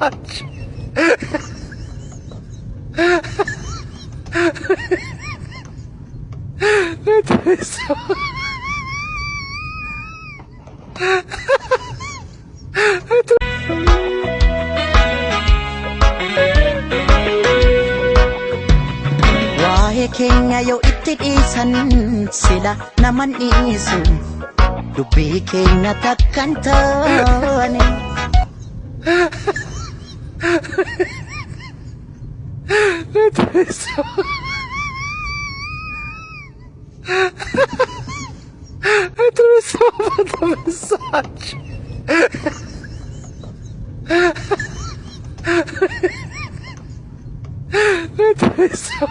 massage. Itu bisa. Waa'ee keenya yoo itti dhiisan sila naman dhiisu dubbii keenya takkan taane. Itu bisa. Itu bisa pada massage. Itu bisa.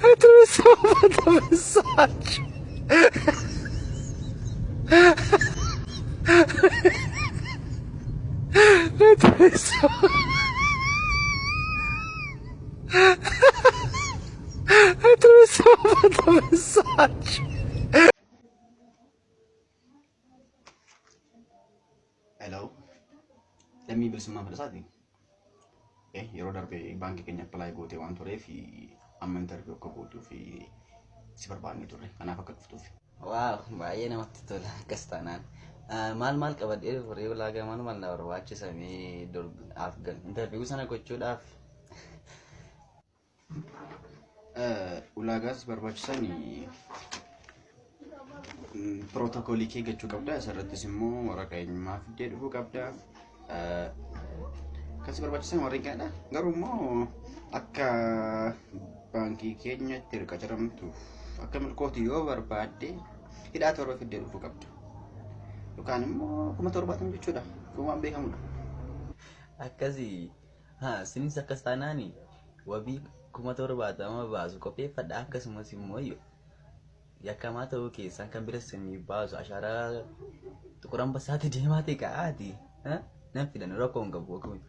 Itu bisa pada massage. Itu bisa. Itu bisa pada massage. Hello, lammii bilisummaa fedhasaati. Yeroo darbee baankii keenya appilaayi gootee waan tureef amma intarviiyuu akka gootuu fi si barbaadnee turre. Kanaaf akka dhuftuuf. Waaw, baay'ee namatti tola akkas taanaan. Maal qabadhee furii ulaagaa maal na barbaachisamee intarviiyuu sana gochuudhaaf. Ulaagaas barbaachisan pirootokoolii kee gachuu qabda. Asirrattis immoo waraqaa eenyummaa fiddee dhufuu qabda. Kan si barbaachisan warreen kanadha. Garuu immoo akka baankii keenyatti hirqa jedhamtuuf akka milkooti yoo barbaadde hidhaa torba fiddee dhufuu qabda. Yookaan immoo 70 jechuudha. Kun waan beekamudha. Akkasii sinis akkas taanaani wabii 70 baasu qopheeffadha. Akkasumas immoo yakkamaa ta'uu keessan kan bira isinii baasu ashaaraa tuquran basaatti deemaa ta'e ka'aati. Nan fidan rakkoo hin qabu akkumi.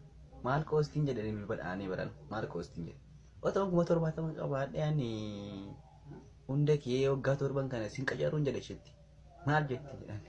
Maal koostiin jedhanii badhaanii baran maal koostiin jedhe. Otoo 70 qabaadhe ani hunda kee waggaa 7 kana sin qacaruun jedhe isheetti. Maal jetti jedhan.